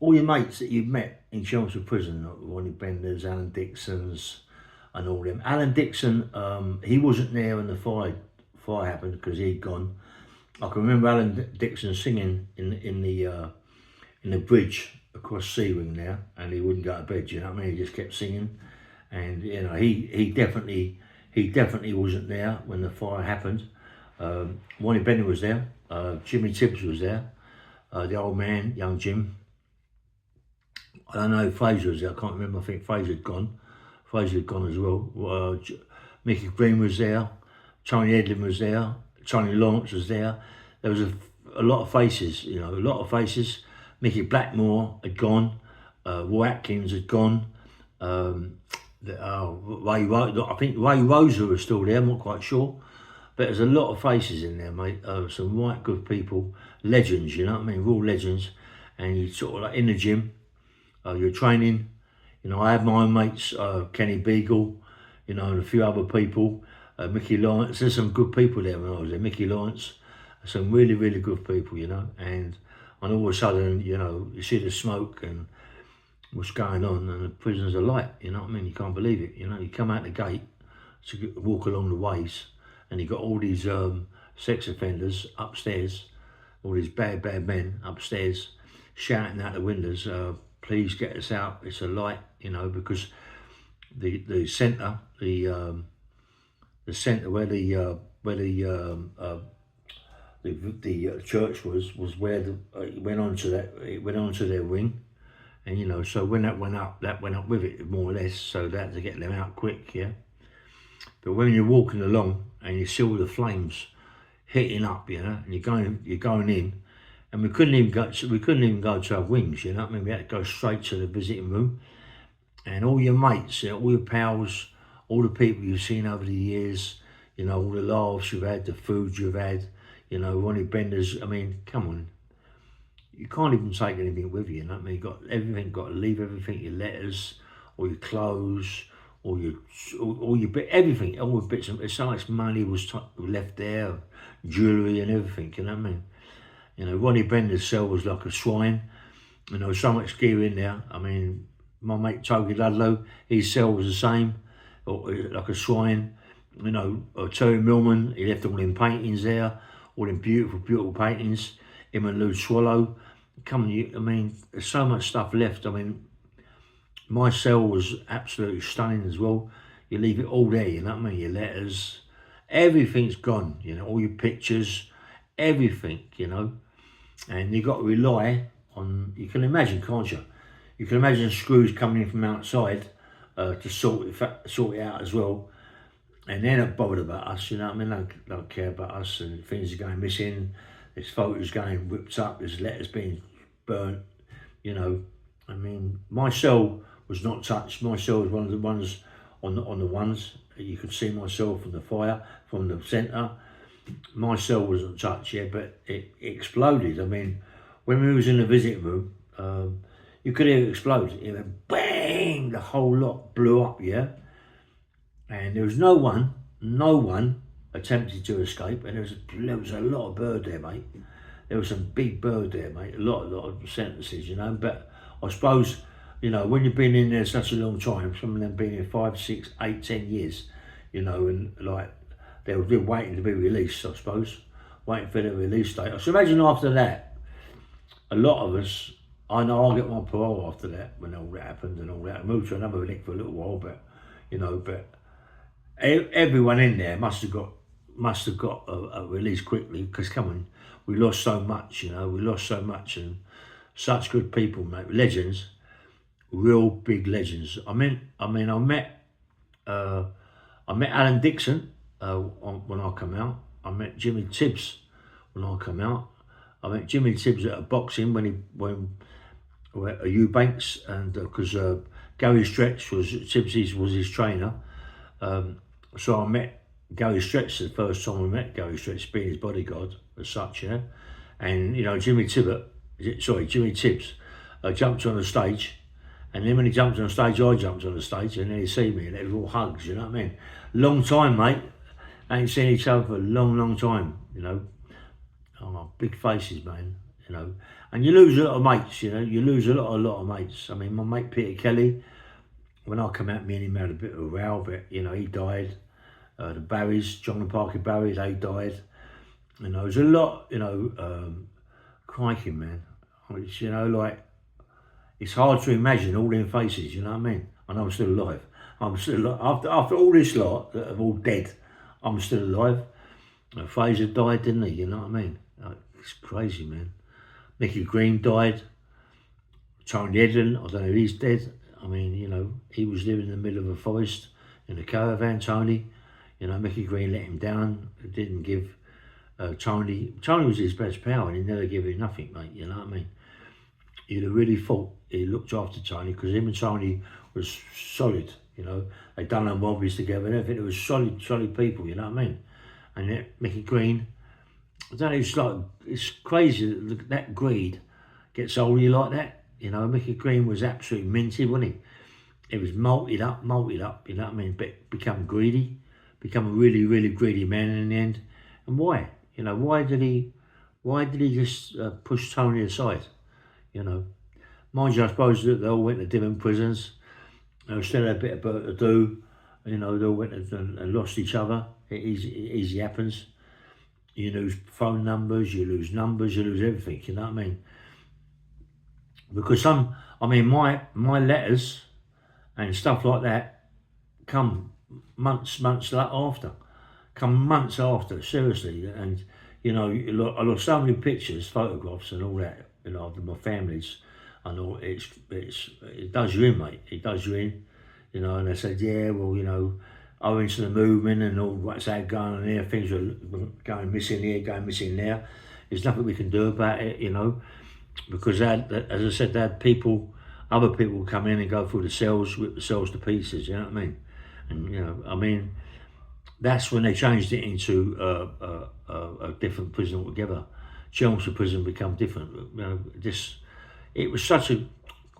all your mates that you've met in Chelmsford Prison, like Ronnie Benders, Alan Dixon's, and all them. Alan Dixon, he wasn't there when the fire happened because he'd gone. I can remember Alan Dixon singing in the bridge across Seawing there, and he wouldn't go to bed. You know what I mean? He just kept singing, and you know he definitely wasn't there when the fire happened. Ronnie Bender was there. Jimmy Tibbs was there. The old man, young Jim. I don't know if Fraser was there. I can't remember. I think Fraser had gone. Fraser had gone as well. Mickey Green was there. Tony Edlin was there. Tony Lawrence was there. There was a lot of faces, you know, a lot of faces. Mickey Blackmore had gone. Roy Atkins had gone. I think Ray Rosa was still there. I'm not quite sure. But there's a lot of faces in there, mate. Some right good people. Legends, you know what I mean? Real legends. And you sort of like in the gym. You're training. You know, I had my own mates, Kenny Beagle, you know, and a few other people. Mickey Lawrence, there's some good people there when I was there. Mickey Lawrence, some really, really good people, you know. And all of a sudden, you know, you see the smoke and what's going on, and the prison's alight, you know what I mean? You can't believe it, you know. You come out the gate to walk along the ways, and you got all these sex offenders upstairs, all these bad men upstairs, shouting out the windows, please get us out, it's a light, you know, because the centre, the centre where the church was where it went onto their wing, and you know, so when that went up with it more or less, so they had to get them out quick, yeah. But when you're walking along and you see all the flames hitting up, you know, and you're going in, and we couldn't even go to our wings, you know what I mean? We had to go straight to the visiting room, and all your mates, you know, all your pals, all the people you've seen over the years, you know, all the laughs you've had, the food you've had, you know, Ronnie Benders. I mean, come on, you can't even take anything with you, you know what I mean? You got everything, got to leave everything, your letters, all your clothes, all your everything, all the bits. So much money was left there, jewellery and everything, you know what I mean? You know, Ronnie Bender's cell was like a shrine. You know, so much gear in there. I mean, my mate Toby Ludlow, his cell was the same, like a shrine. You know, Terry Millman, he left all them paintings there, all them beautiful, beautiful paintings. Him and Lou Swallow. I mean, there's so much stuff left. I mean, my cell was absolutely stunning as well. You leave it all there, you know what I mean? Your letters, everything's gone, you know, all your pictures, everything, you know. And you got to rely on, you can imagine, can't you? You can imagine screws coming in from outside to sort it out as well. And they're not bothered about us, you know what I mean? They don't care about us, and things are going missing. There's photos going whipped up, there's letters being burnt, you know. I mean, my cell was not touched. My cell was one of the ones on the ones you could see myself from the fire, from the centre. My cell wasn't touched yet, but it exploded. I mean, when we was in the visiting room, you could hear it explode. It went bang, the whole lot blew up, yeah. And there was no one attempted to escape, and there was a lot of bird there, mate. There was some big bird there, mate. A lot of sentences, you know. But I suppose, you know, when you've been in there such a long time, some of them been here 5, 6, 8, 10 years, you know, and like they were waiting to be released, I suppose, waiting for the release date. So imagine after that, a lot of us, I know I'll get my parole after that, when all that happened and all that. I moved to another clinic for a little while, but, you know, but everyone in there must have got a release quickly, because come on, we lost so much, you know, and such good people, mate, legends, real big legends. I met Alan Dixon when I come out. I met Jimmy Tibbs when I come out. I met Jimmy Tibbs at a boxing when Eubanks, and because Gary Stretch was his trainer. So I met Gary Stretch the first time I met Gary Stretch, being his bodyguard as such, yeah. And you know, Jimmy Tibbs jumped on the stage, and then when he jumped on the stage, I jumped on the stage, and then he see me, and it was all hugs, you know what I mean? Long time, mate. Ain't seen each other for a long, long time, you know. Oh, big faces, man. you know. And you lose a lot of mates, you know. You lose a lot of mates. I mean, my mate Peter Kelly, when I come out, me and him had a bit of a row, but, you know, he died. The Barrys, John and Parker Barry, they died. You know, there's a lot, you know, crikey, man. It's, you know, like, it's hard to imagine all them faces, you know what I mean? And I'm still alive. I'm still alive. After all this lot that are all dead, I'm still alive. Fraser died, didn't he? You know what I mean? Like, it's crazy, man. Mickey Green died. Tony Edlin, I don't know if he's dead. I mean, you know, he was living in the middle of a forest in a caravan, Tony. You know, Mickey Green let him down. Didn't give Tony was his best pal, and he never gave him nothing, mate. You know what I mean? You'd have really thought he looked after Tony, because him and Tony was solid. You know, they done them robberies together and everything. It was solid people. You know what I mean? And yet, Mickey Green, I don't know. It's like, it's crazy that greed gets hold of you like that. You know, Mickey Green was absolutely minty, wasn't he? He was malted up. You know what I mean? But become greedy, become a really greedy man in the end. And why? You know, why did he just push Tony aside? You know, mind you, I suppose that they all went to different prisons. They still had a bit of work to do. You know, they all went and lost each other. It easy happens. You lose phone numbers, you lose everything. You know what I mean? Because my letters and stuff like that come months after. Come months after, seriously. And, you know, I lost so many pictures, photographs and all that, you know, of my families. And all, it does you in, mate. It does you in, you know. And they said, yeah, well, you know, owing to the movement and all what's that going on here, things are going missing here, going missing there. There's nothing we can do about it, you know, because as I said, they had other people come in and go through the cells, rip the cells to pieces. You know what I mean? And, you know, I mean, that's when they changed it into a different prison altogether. Chelmsford Prison become different. You know, it was such a,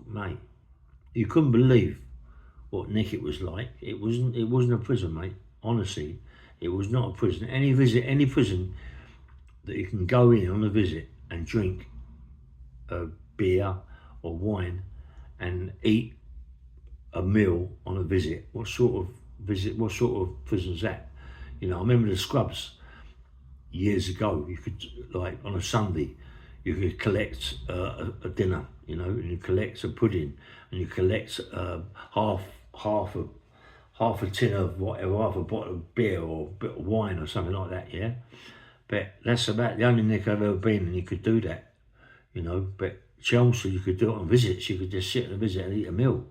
mate, you couldn't believe what Nick was like. It wasn't a prison, mate. Honestly, it was not a prison. Any prison that you can go in on a visit and drink beer or wine and eat a meal on a visit. What sort of prison's that? You know, I remember the Scrubs years ago. You could, like, on a Sunday, you could collect a dinner, you know, and you collect a pudding, and you collect half a tin of whatever, half a bottle of beer or a bit of wine or something like that, yeah? But that's about the only Nick I've ever been, and you could do that, you know. But Chelmsford, you could do it on visits. You could just sit on a visit and eat a meal.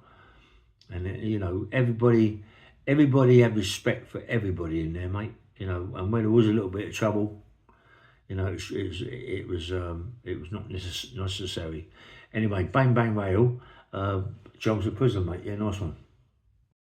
And, you know, everybody had respect for everybody in there, mate. You know, and when there was a little bit of trouble, you know, it was not necessary. Anyway, bang bang rail, Chelmsford Prison, mate. Yeah, nice one.